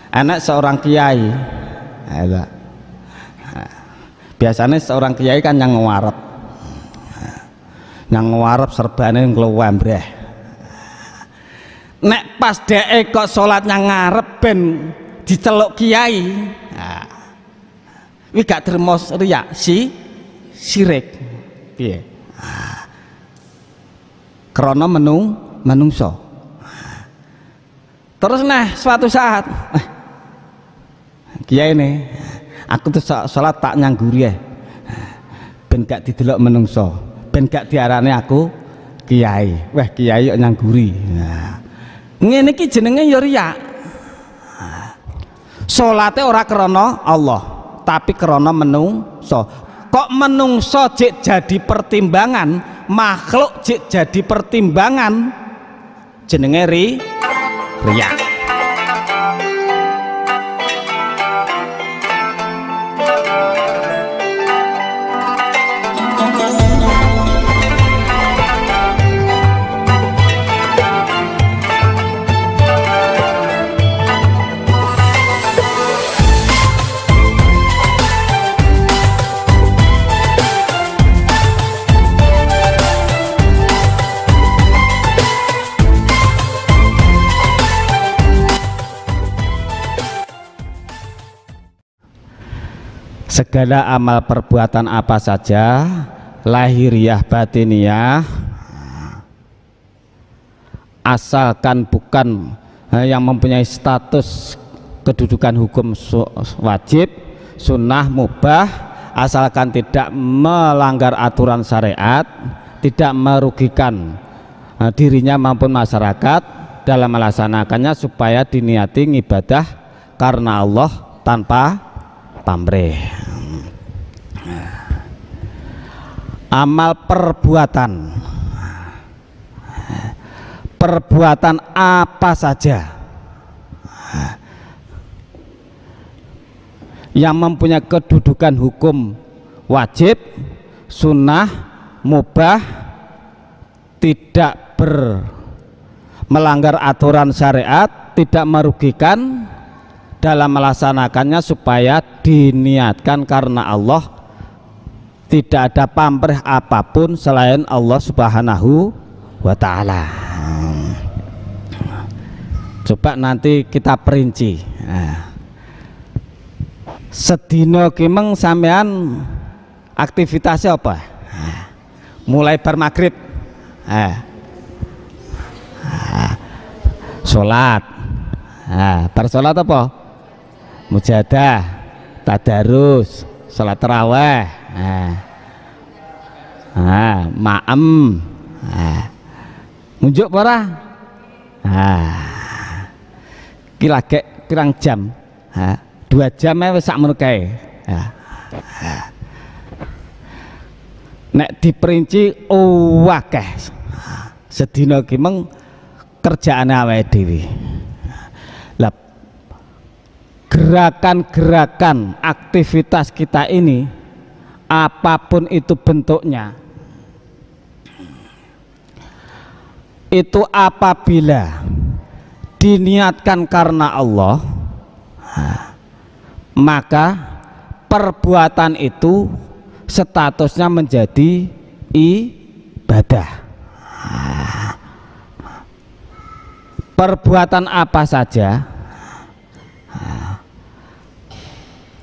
Anak seorang kiai, biasanya seorang kiai kan yang ngarep serbane ngluwembreh. Nek pas dhek kok salatnya ngarep ben diceluk kiai, wi gak terima riya sirik piye? Krana menungso. Terus nah suatu saat kiai ini aku tuh sholat tak nyangguri ya ben gak didelok menungso, ben gak diarani aku kiai. Wah kiai kok nyangguri. Ngene iki jenenge ya riya. Salate ora krana Allah tapi krana menungso. Kok menungso jek jadi pertimbangan, makhluk jek jadi pertimbangan, jenenge riya. Segala amal perbuatan apa saja, lahiriah batiniyah, asalkan bukan yang mempunyai status kedudukan hukum wajib, sunnah, mubah, asalkan tidak melanggar aturan syariat, tidak merugikan dirinya maupun masyarakat dalam melaksanakannya, supaya diniati ibadah karena Allah tanpa pamrih. Amal perbuatan apa saja yang mempunyai kedudukan hukum wajib, sunnah, mubah, tidak melanggar aturan syariat, tidak merugikan dalam melaksanakannya, supaya diniatkan karena Allah, tidak ada pamrih apapun selain Allah Subhanahu wa ta'ala. Coba nanti kita perinci. Sedina kimeng sampean aktivitasnya apa? Mulai bar maghrib sholat, bar sholat apa? Mujahadah, tadarus, sholat tarawih, maem, ngunjuk ora? Kira pirang jam? 2 jam wis sakmono kae. Nek diperinci akeh. Sedina ki meng kerjaane awake dhewe. Lah gerakan-gerakan aktivitas kita ini, apapun itu bentuknya, itu apabila diniatkan karena Allah, maka perbuatan itu statusnya menjadi ibadah. Perbuatan apa saja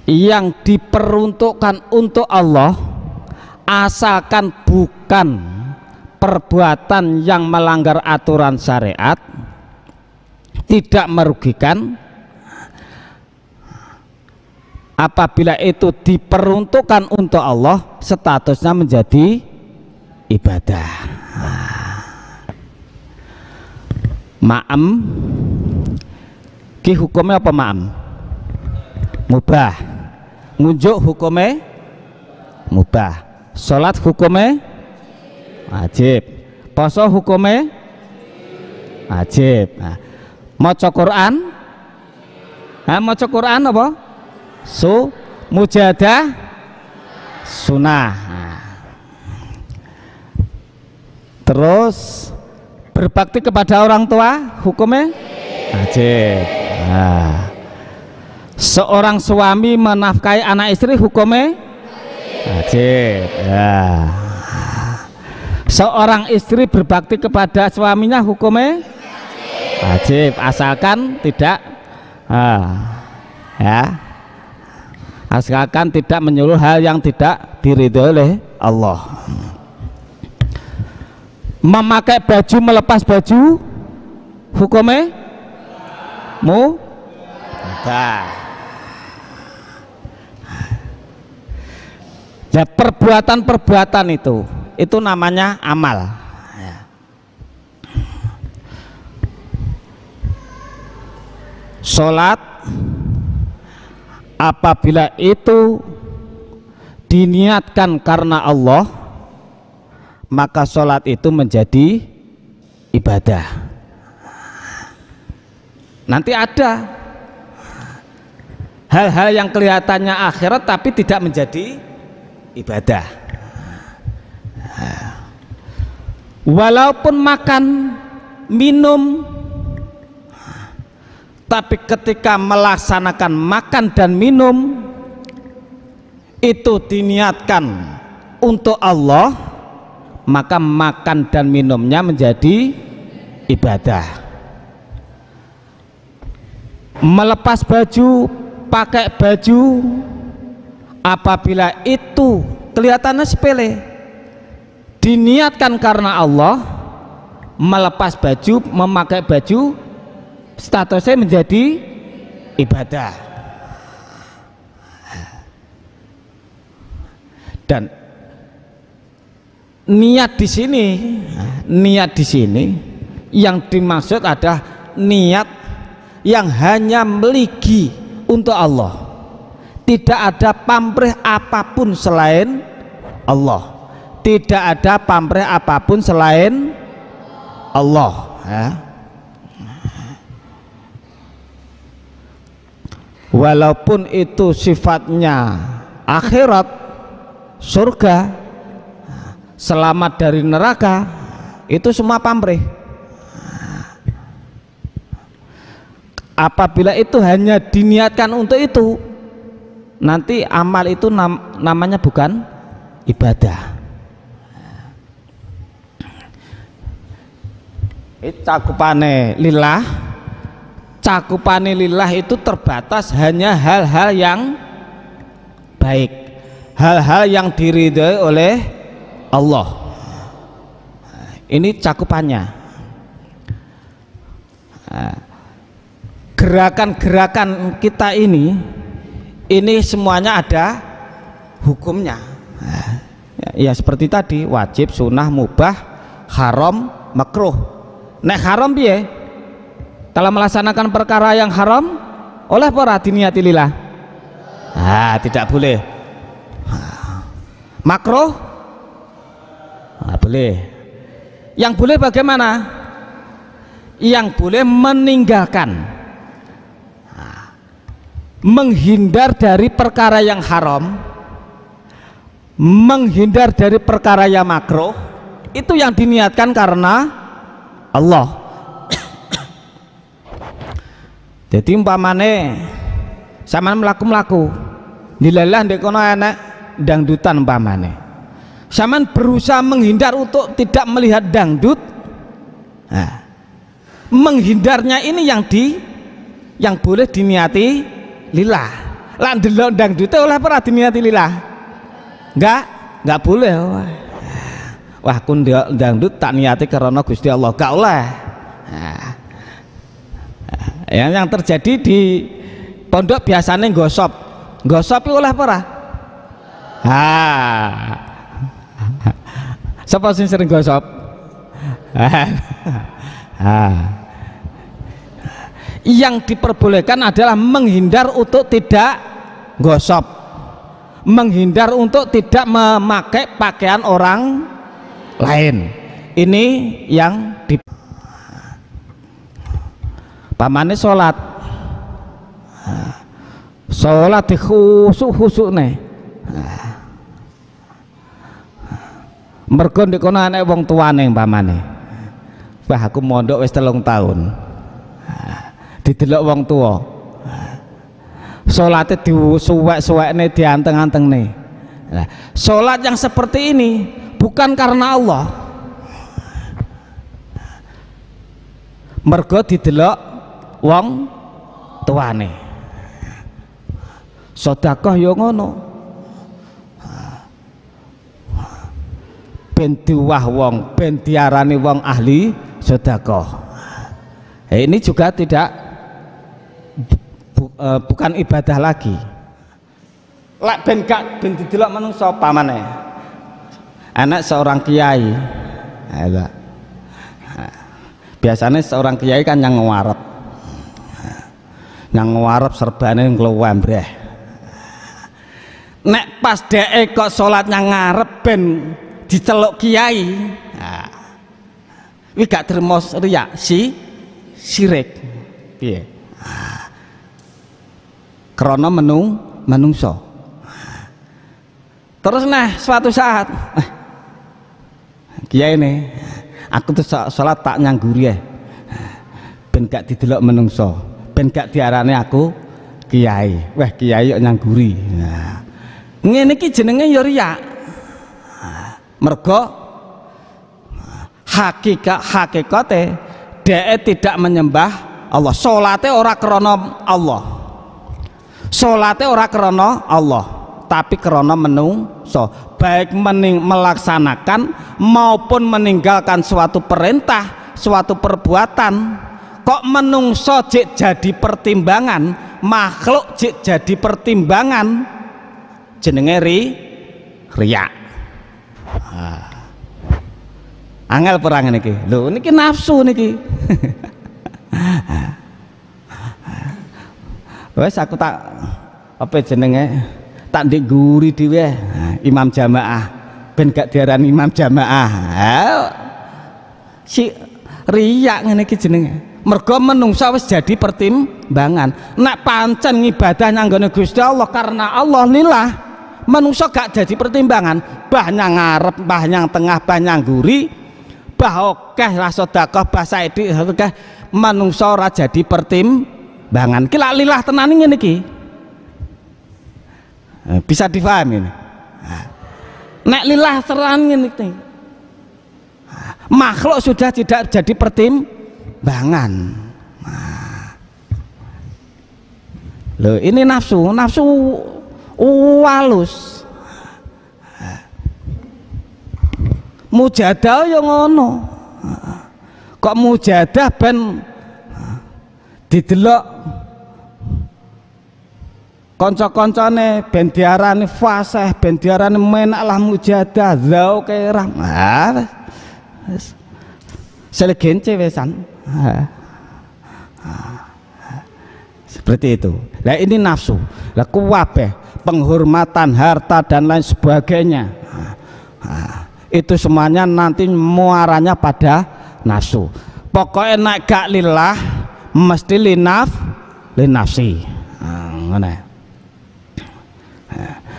yang diperuntukkan untuk Allah, asalkan bukan perbuatan yang melanggar aturan syariat, tidak merugikan, apabila itu diperuntukkan untuk Allah, statusnya menjadi ibadah. Ma'am ki hukumnya apa? Ma'am mubah, ngunjuk hukumnya mubah, sholat hukumnya wajib, poso hukumnya wajib. Maca Quran, maca Quran apa? Mujahadah sunnah. Terus berbakti kepada orang tua hukumnya wajib. Seorang suami menafkahi anak istri hukumnya wajib ya. Seorang istri berbakti kepada suaminya hukumnya wajib, asalkan tidak ya, asalkan tidak menyuruh hal yang tidak diridhoi oleh Allah. Memakai baju, melepas baju hukumnya mubah. Ya, perbuatan-perbuatan itu namanya amal ya. Sholat apabila itu diniatkan karena Allah, maka sholat itu menjadi ibadah. Nanti ada hal-hal yang kelihatannya akhirat tapi tidak menjadi ibadah. Walaupun makan, minum, tapi ketika melaksanakan makan dan minum itu diniatkan untuk Allah, maka makan dan minumnya menjadi ibadah. Melepas baju, pakai baju, apabila itu kelihatannya sepele, diniatkan karena Allah, melepas baju, memakai baju, statusnya menjadi ibadah. Dan niat di sini yang dimaksud adalah niat yang hanya meligi untuk Allah. Tidak ada pamrih apapun selain Allah. Tidak ada pamrih apapun selain Allah ya. Walaupun itu sifatnya akhirat, surga, selamat dari neraka, itu semua pamrih. Apabila itu hanya diniatkan untuk itu, nanti amal itu namanya bukan ibadah. Cakupane lillah, cakupane lillah itu terbatas hanya hal-hal yang baik, hal-hal yang diridhoi oleh Allah. Ini cakupannya. Gerakan-gerakan kita ini semuanya ada hukumnya ya, seperti tadi, wajib, sunnah, mubah, haram, makruh. Nek haram piye? Kalau melaksanakan perkara yang haram oleh para diniati lillah, tidak boleh. Makruh boleh. Yang boleh bagaimana? Yang boleh meninggalkan, menghindar dari perkara yang haram, menghindar dari perkara yang makruh, itu yang diniatkan karena Allah. Jadi umpamane sampean mlaku-mlaku dilelah ndek kono enek dangdutan umpamane, sampean berusaha menghindar untuk tidak melihat dangdut, menghindarnya ini yang boleh diniati lillah. Lah ndelok dangdute oleh ora diniati lillah? Enggak boleh. Wah, kun dangdut tak niati karena Gusti Allah, gak oleh. Yang terjadi di pondok biasanya gosop itu oleh apa? Siapa sih sering gosop? Yang diperbolehkan adalah menghindar untuk tidak gosop, menghindar untuk tidak memakai pakaian orang lain. Ini yang di pamane sholat di khusuk nih, mergo ndek kono anek wong tuane pamane, wah aku mondok wis 3 tahun, didelok wong tua, Salatnya disuwek-suwekne, dianteng-antengne. Nah, salat yang seperti ini bukan karena Allah. Mergo didelok wong tuane. Sedekah ya ngono. Ben diwah wong, ben diarani wong ahli sedekah. Ini juga tidak bukan ibadah lagi. Lek ben gak ben didelok manungsa pamane. Anak seorang kiai. Biasanya seorang kiai kan yang ngarep. Yang ngarep serbane ngluwembreh. Nek pas dhek kok salat nang ngarep ben diceluk kiai. Nah. Wi gak terima riya sirik. Piye? Krana menungso. Terus nah suatu saat kiai ini aku tuh salat tak nyangguri ben gak didelok menungso, ben gak diarani aku kiai. Wah kiai kok nyangguri. Nah, ngene iki jenenge ya riya. Mergo hakikate dhek tidak menyembah Allah. Salate ora krana Allah. Salate ora krana Allah, tapi krana menungso, baik melaksanakan maupun meninggalkan suatu perintah, suatu perbuatan. Kok menungso jek jadi pertimbangan, makhluk jek jadi pertimbangan, jenenge riya. Angel perang niki. Lho niki nafsu niki. Wes aku tak apa jenenge tak ndek guri dhewe imam jamaah ben gak diarani imam jamaah. Si riya ngene iki jenenge. Mergo menungso wis jadi pertimbangan. Nek pancen ngibadah nang nggone Gusti Allah karena Allah lillah, menungso gak jadi pertimbangan. Bah nyang ngarep, bah nyang tengah, bah nyang guri, bah akeh lah sedekah, bah saiki akeh menungso ora jadi pertimbangan. Ki lak lillah tenan ngene iki. Bisa difahami ini. Nek lillah tenan ngene iki. Makhluk sudah tidak jadi pertimbangan. Loh, ini nafsu walus. Mujadah ya ngono. Kok mujadah ben didelok kanca-kancane ben diarani fasih, ben diarani menak lah mujadah, zau kerang. Selegence wesan. Seperti itu. Lah ini nafsu. Lah kuwabeh penghormatan harta dan lain sebagainya. Itu semuanya nanti muaranya pada nafsu. Pokoknya nek gak lillah mesti linafsi.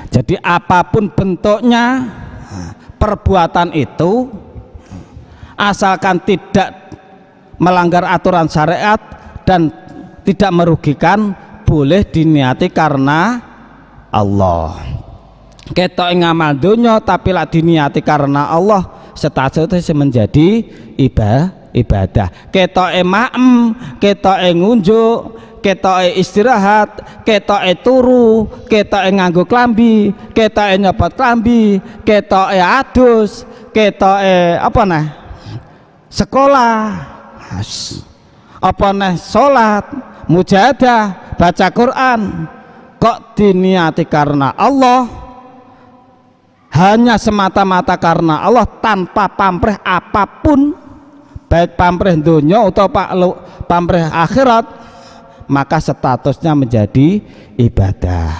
Jadi apapun bentuknya perbuatan itu asalkan tidak melanggar aturan syariat dan tidak merugikan boleh diniati karena Allah. Ketok ngamal dunya tapi lak diniati karena Allah statusnya menjadi ibadah. Ketoke maem, ketoke ngunjuk, ketoke istirahat, ketoke turu, ketoke nganggo klambi, ketoke nyopot klambi, ketoke adus, ketoke apa nah sekolah, apa nah salat, mujahadah, baca Quran. Kok diniati karena Allah, hanya semata-mata karena Allah tanpa pamrih apapun, baik pamrih dunia atau pamrih akhirat, maka statusnya menjadi ibadah.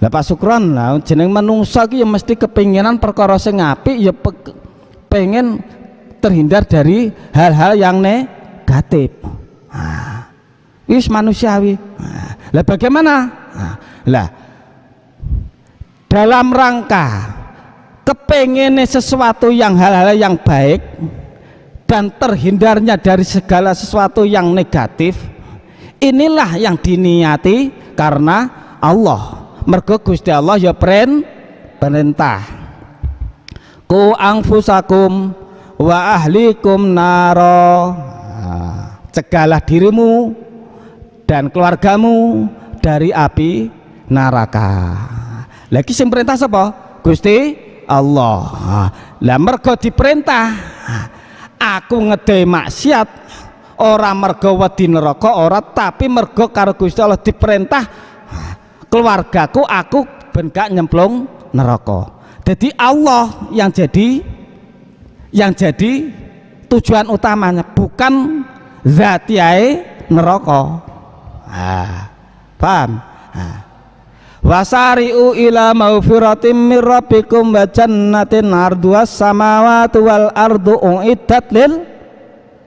Lah Pak Sukron lah jeneng manungsa iki ya mesti kepinginan perkara sing apik, ya pengen terhindar dari hal-hal yang negatif. Wis manusiawi. Lah bagaimana? Lah dalam rangka kepengen sesuatu yang hal-hal yang baik dan terhindarnya dari segala sesuatu yang negatif, Inilah yang diniati karena Allah. Mergo Gusti Allah ya perintah. Ku anfusakum wa ahlikum naro. Cegahlah dirimu dan keluargamu dari api neraka. Lagi sing perintah sapa? Gusti Allah. Lah mergo diperintah aku ngedai maksiat, ora mergo wedi neraka, ora, tapi mergo karo Gusti Allah diperintah keluargaku aku ben gak nyemplung neraka. Jadi Allah yang jadi tujuan utamanya, bukan zatiyae neraka. Paham? Wasari'u ila maghfiratin mir rabbikum wa jannatin arduas samawati wal ardu uiddat lil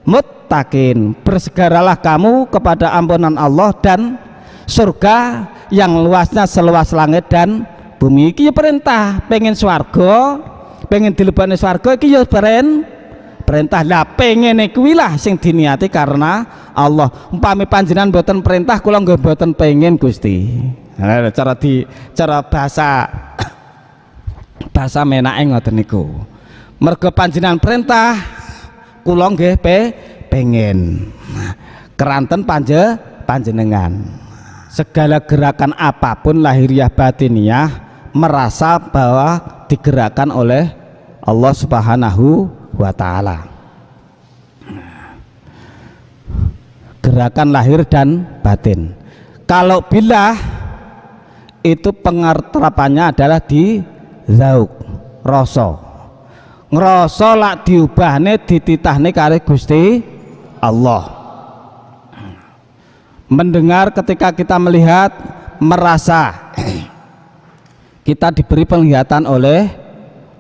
muttaqin. Bersegeralah kamu kepada ampunan Allah dan surga yang luasnya seluas langit dan bumi. Iki ya perintah, pengen swarga, pengen dilebani swarga, iki ya perintah. Lah pengen kuwi lah sing diniati karena Allah. Umpami panjenengan mboten perintah, kula nggih mboten pengen Gusti. Nah, cara bahasa menake ngoten niku. Mergo panjenengan perintah, kula nggih pengen. Keranten panjenengan. Segala gerakan apapun lahiriah batiniah merasa bahwa digerakkan oleh Allah Subhanahu wa ta'ala. Gerakan lahir dan batin. Kalau billah itu pengertiannya adalah di zauk, rasa. Ngrasa lak diubahne dititahne karo Gusti Allah. Mendengar ketika kita melihat, merasa kita diberi penglihatan oleh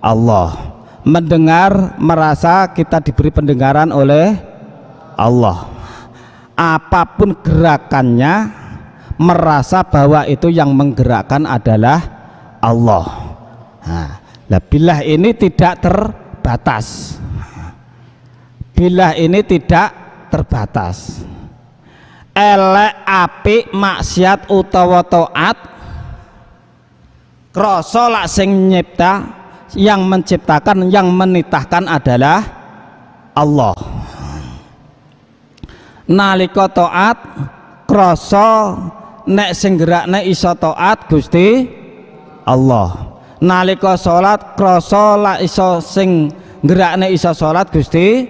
Allah. Mendengar, merasa kita diberi pendengaran oleh Allah. Apapun gerakannya, merasa bahwa itu yang menggerakkan adalah Allah. Nah, billah ini tidak terbatas. Billah ini tidak terbatas. Elek apik maksiat utawa taat, krasa lak sing nyipta, yang menciptakan, yang menitahkan adalah Allah. Nalika taat krasa nek sing gerakne iso taat Gusti Allah. Nalika salat krasa lak iso sing gerakne iso salat Gusti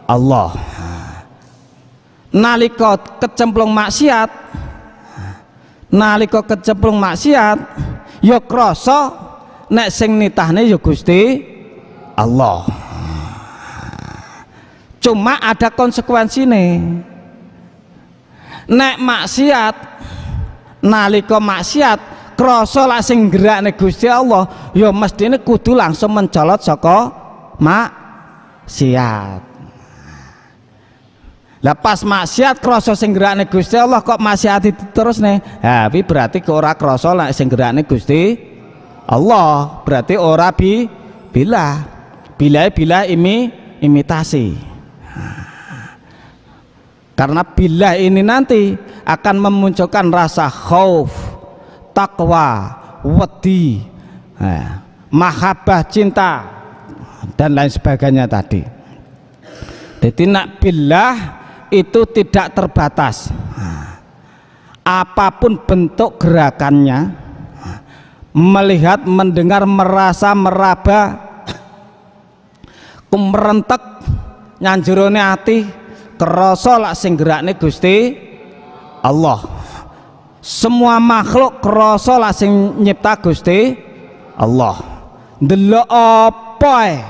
Allah. Nalika kecemplung maksiat, ya krasa nek sing nitahne ya Gusti Allah. Cuma ada konsekuensine. Nek maksiat, nalika maksiat krasa lak sing gerakne Gusti Allah, ya mestine kudu langsung mencolot saka maksiat. Lah pas maksiat krasa sing gerakne Gusti Allah kok maksiat terus nih. Ha, kuwi berarti ke ora krasa lek sing gerakne Gusti Allah, berarti ora billah. Billah imitasi. Karena billah ini nanti akan memunculkan rasa khauf, takwa, wedi, mahabbah, cinta dan lain sebagainya tadi. Jadi nak billah itu tidak terbatas. Apapun bentuk gerakannya, melihat, mendengar, merasa, meraba, kumerentek nyanjurone ati, krasa lak sing gerakne Gusti Allah. Semua makhluk krasa lak sing nyipta Gusti Allah. Ndelok apa ae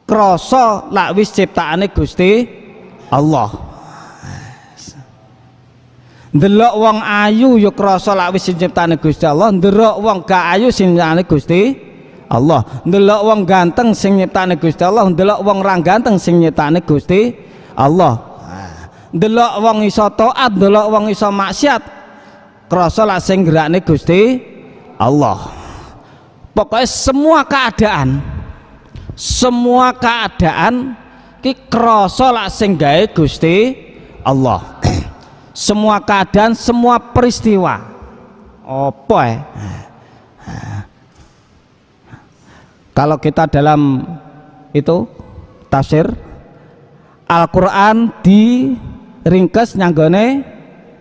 krasa lak wis ciptaane Gusti Allah. Ndelok wong ayu ya krasa lak wis ciptaane Gusti Allah. Ndelok wong gak ayu sing nyiptaane Gusti Allah. Ndelok wong ganteng sing nyiptaane Gusti Allah. Ndelok wong ra ganteng sing nyiptaane Gusti Allah. Ndelok wong iso taat, ndelok wong iso maksiat, krasa lak sing gerakne Gusti Allah. Pokoknya semua keadaan ki krasa lak sing gawe Gusti Allah. semua keadaan, semua peristiwa. Apa ya? Kalau kita dalam itu tafsir Al-Quran diringkes nyanggone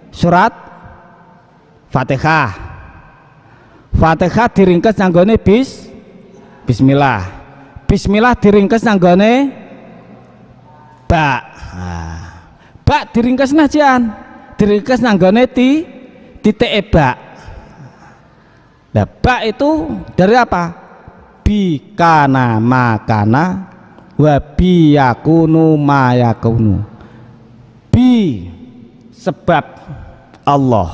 surat Fatihah. Fatihah diringkes nyanggone Bismillah. Bismillah diringkes nyanggone ba. Ba diringkes najian, diringkes nanggone titik ba. Nah, ba itu dari apa? Bi kana makana wa bi yakunu ma yakunu. Bi sebab Allah,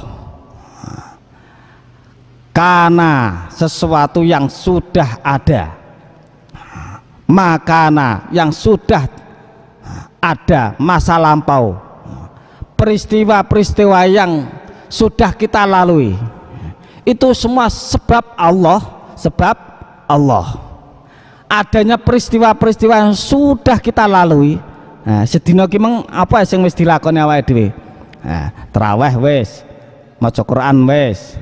kana sesuatu yang sudah ada, makana yang sudah ada masa lampau, peristiwa-peristiwa yang sudah kita lalui, itu semua sebab Allah. Adanya peristiwa-peristiwa yang sudah kita lalui. Nah, sedina ki meng apa sing wis dilakoni awake dhewe? Nah, traweh wis, maca Quran wis,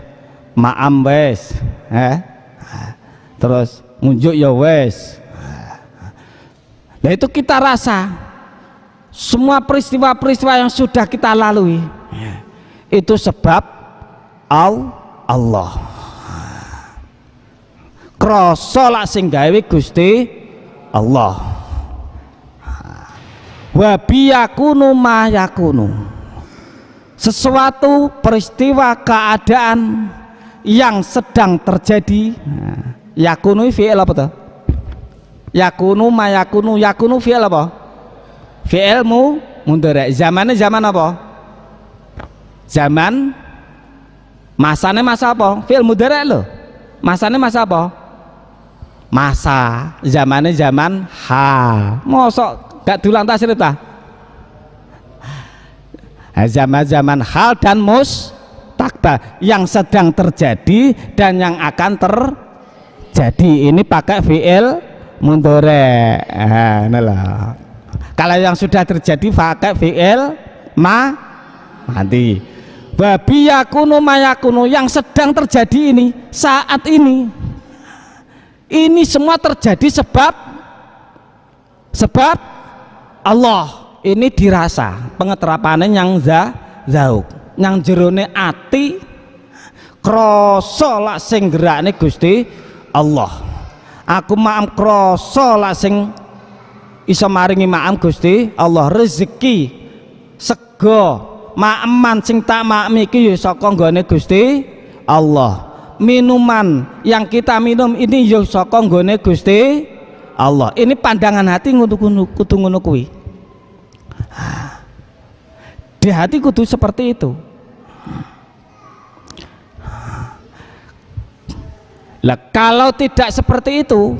ma'am wis, terus ngunjuk ya wis. Nah, itu kita rasa semua peristiwa-peristiwa yang sudah kita lalui itu sebab Allah. Krasa lak sing gawe Gusti Allah. Wa biyakunu ma yakunu. Sesuatu peristiwa keadaan yang sedang terjadi. Yakunu fi'il apa tuh? Yakunu ma yakunu. Yakunu fi'il apa? Fi'il mudhari'. Zamannya zaman apa? Zaman. Masane masa apa? Fi'il mudhari' loh. Masane masa apa? Masa. Zamannya zaman hal. Mosok gak dulang tasrif ta? Zaman hal dan mustakbal yang sedang terjadi dan yang akan terjadi. Ini pakai fi'il mudhari'. Nah, kalau yang sudah terjadi pakai fi'il madi. Wa biyakunu mayakunu, yang sedang terjadi ini, saat ini semua terjadi sebab Allah. Ini dirasa pengeterapannya yang zauk, yang jerone ati krasa lak sing gerakne Gusti Allah. Aku maam krasa lak sing iso maringi maam Gusti Allah. Rezeki sego maaman sing tak maem iki ya saka nggone Gusti Allah. Minuman yang kita minum ini ya saka nggone Gusti Allah. Ini pandangan hati kudu ngono kuwi. Di hati kudu seperti itu. Lah kalau tidak seperti itu,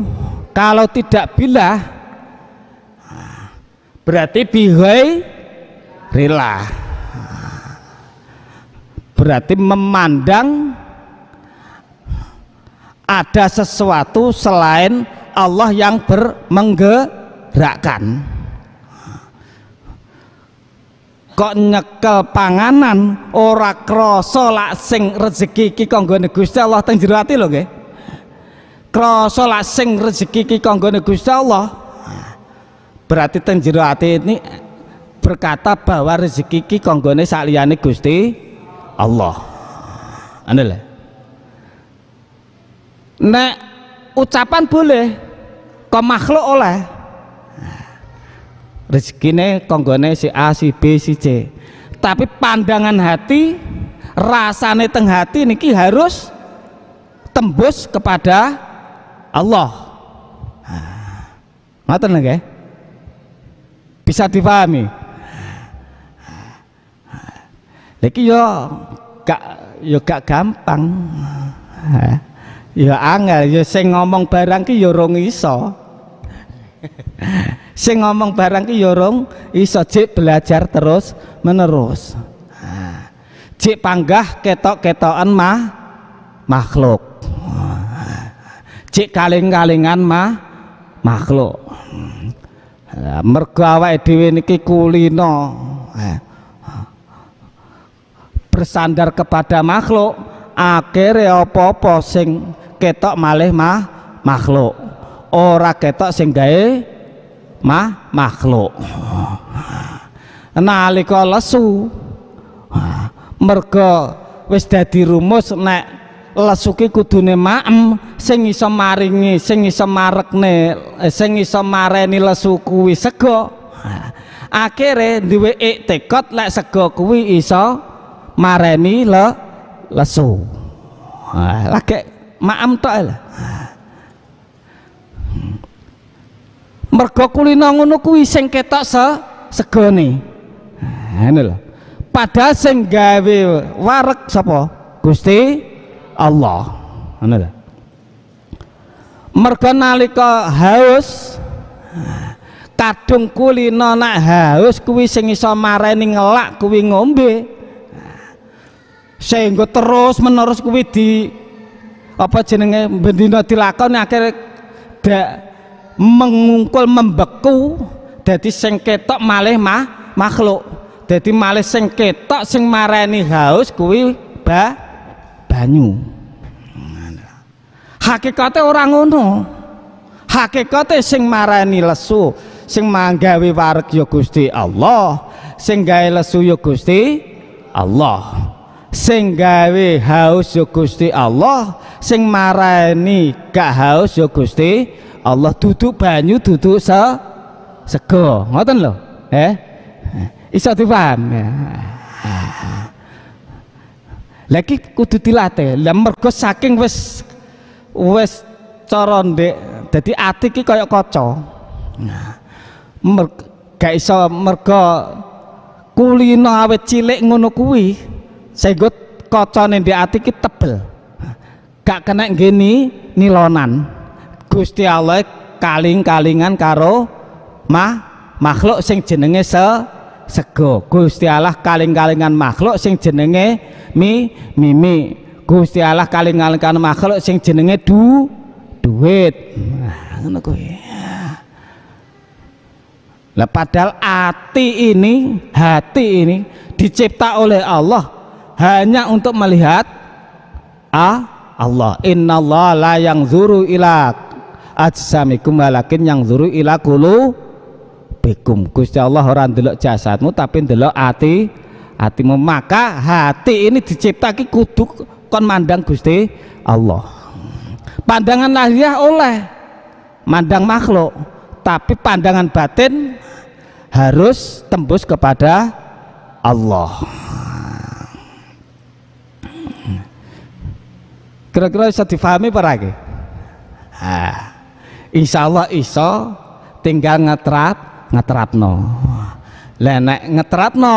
kalau tidak bilah, berarti bihai rela, berarti memandang ada sesuatu selain Allah yang menggerakkan. Kok nyekel panganan ora krasa lak sing rezeki iki kanggone Gusti Allah teng jero ati lho nggih. Krasa lak sing rezeki iki kanggone Gusti Allah. Berarti teng jero ati ini berkata bahwa rezeki iki kanggone saliyane Gusti Allah. Ane lho. Nek ucapan boleh, kok makhluk oleh. Rezekine konggone si A, si B, si C. Tapi pandangan hati, rasane teng hati niki harus tembus kepada Allah. Ngoten nggih? Bisa dipahami? Niki yo gak gampang. Ya angel, ya sing ngomong barang ki ya rong iso. Sing ngomong barang ki ya rong iso, jek belajar terus menerus. Jek panggah ketok-ketokan makhluk. Jek kaling-kalingan makhluk. Mergo awake dhewe niki kulino. bersandar kepada makhluk, akhirnya apa-apa sing ketok malih makhluk, ora ketok sing gawe makhluk. Nalika lesu mergo wis dadi rumus nek lesu ki kudune maem, sing iso maringi, sing iso marekne, sing iso mareni lesu kuwi sego. Akhire duwe iktikad lek sego kuwi iso mareni lesu. Lagi maem tok lho. Mergo kulino ngono kuwi sing ketok segone. Ngono lho. Padahal sing gawe wareg sapa? Gusti Allah. Ngono lho. Mergo nalika haus, kadung kulino nek haus kuwi sing iso mareni ngelak kuwi ngombe. Sehingga terus menerus kuwi di apa jenenge bendina dilakoni akhirnya mengungkul membeku, dadi sing ketok malih makhluk, dadi malih sing ketok sing mareni haus kuwi banyu. Hakikate ora ngono. Hakikate sing mareni lesu, sing manggawe wareg ya Gusti Allah, sing gawe lesu ya Gusti Allah, sing gawe haus ya Gusti Allah, sing mareni gak haus ya Gusti Allah. Duduk banyu, duduk sego, ngoten lho. Iso dipaham ya. Lagi kudu dilatih. Lah mergo saking wis cara ndek dadi ati ki kaya kaca. Gak iso mergo kulino awet cilik ngono kuwi sehingga kacane ndek ati ki tebel. Gak kena nggeni nilonan. Gusti Allah kaling-kalingan karo makhluk sing jenenge sego. Gusti Allah kaling-kalingan makhluk sing jenenge mimi. Gusti Allah kaling-kalingan makhluk sing jenenge duit. Ngono kuwi. Lah padahal hati ini dicipta oleh Allah hanya untuk melihat Allah. Innallaha la yanzuru ila ajsamikum walakin yanzuru ila qulubikum. Gusti Allah ora ndelok jasadmu tapi ndelok hatimu. Maka hati ini dicipta ki kudu kon mandang Gusti Allah. Pandangan lahiriah oleh mandang makhluk, tapi pandangan batin harus tembus kepada Allah. Kira-kira bisa difahami para lagi? Insya Allah iso, tinggal ngeterapno. Lah nek ngeterapno,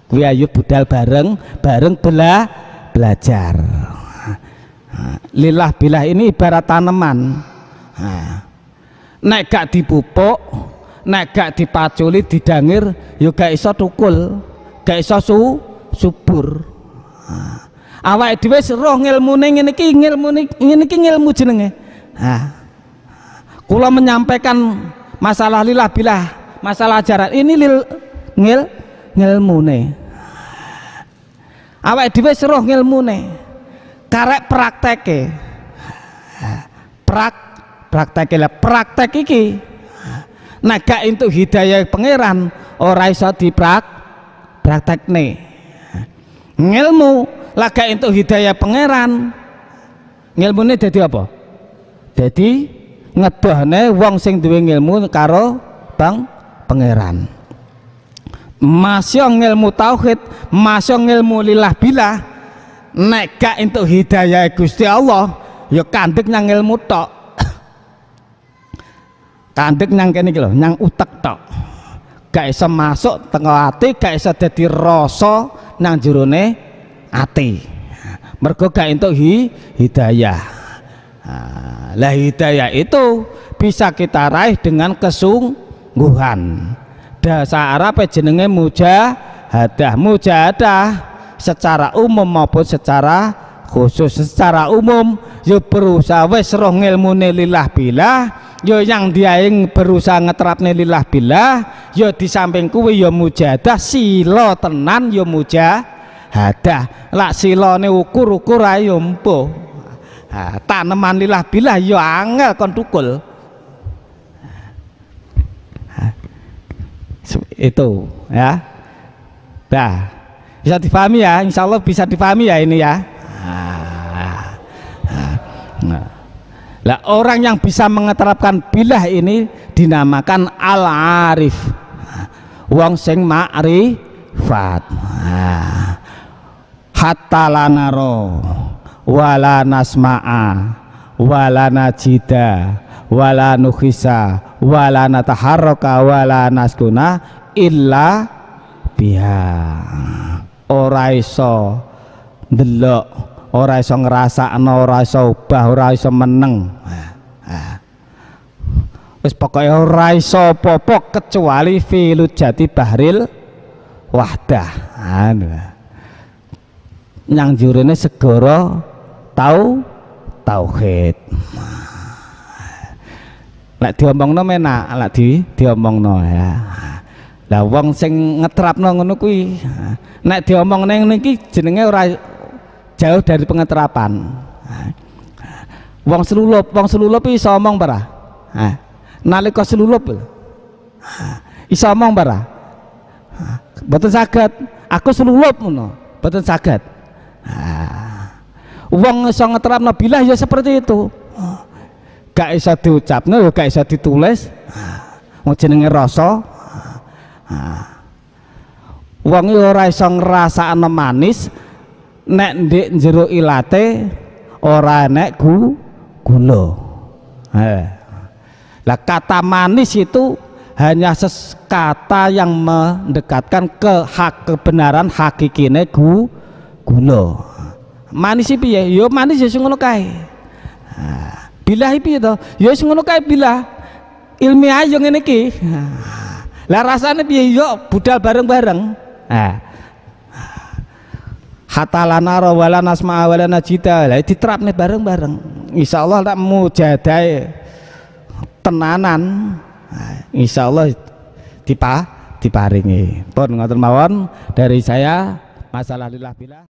kuwi ayo budal bareng belajar. Lillah billah ini ibarat tanaman. Nek gak dipupuk, nek gak dipaculi, didangir, yo gak iso tukul, gak iso subur. Awake dhewe roh ngilmune ngene iki ngilmu jenenge. Kula menyampaikan masalah lillah billah, masalah ajaran ini ngilmune. Awake dhewe roh ngilmune. Karek prakteke. Praktek iki nek gak entuk hidayah pangeran ora iso dipraktekne. Ngilmu lagak entuk hidayah pangeran, ngilmune dadi apa? Dadi ngedohne wong sing duwe ngilmu karo pangeran. Masya ngilmu tauhid, masya ngilmu lillah billah, nek gak entuk hidayah Gusti Allah ya kandhek nang ilmu tok. Kandhek nang kene iki lho, nang utek tok. Gak iso masuk tengah ati, gak iso dadi rasa nang jerone ati. Mergo gak entuk hidayah. Lah hidayah itu bisa kita raih dengan kesungguhan. Bahasa Arab jenenge mujahadah secara umum maupun secara khusus. Secara umum yo berusaha wis roh ngilmune lillah billah, yo yang dia yang berusaha ngeterapne lillah billah, yo di samping kuwi yo mujahadah sila tenan yo mujahadah. Lak silane ukur-ukur ae yo empuh. Taneman lillah billah yo angel kon tukul. Itu ya. Nah, bisa dipahami ya, insya Allah bisa dipahami ya ini ya. Nah, orang yang bisa mengeterapkan billah ini dinamakan al-arif, wong sing ma'rifat. Hatta lanaro wala nasma'a wala najida wala nukhisa wala nataharraka wala naskuna illa biha. Ora iso ndelok, ora iso ngrasakno, ora iso ubah, ora iso meneng. Wis pokoke ora iso apa-apa kecuali filut jati bahril wahdah. Nyang jurine segara tauhid. Lek diomongno menak, lek diomongno ya. Lah wong sing ngeterapno ngono kuwi nek diomong ning niki jenenge ora jauh dari pengeterapan. Wong selulup iso omong para. Nalika selulup iso omong para. Mboten saged. Aku selulup ngono, mboten saged. Wong iso ngeterapno billah ya seperti itu. Gak iso diucapno, gak iso ditulis. Wong jenenge rasa. Wong ora iso ngrasakno manis nek ndek njero ilate ora enek gula. Lah kata manis itu hanya kata yang mendekatkan ke kebenaran hakikine gula. Manis piye? Yo manis ya sing ngono kae. Billah piye to? Ya sing ngono kae billah. Ilmiah yo ngene iki. Lah rasane piye yo budal bareng-bareng. Hatta lana wala nasma wala najida. Lah diterapne bareng-bareng. Insyaallah tak mujahadah tenanan. Insyaallah diparingi. Pun ngoten mawon dari saya masalah lillah billah.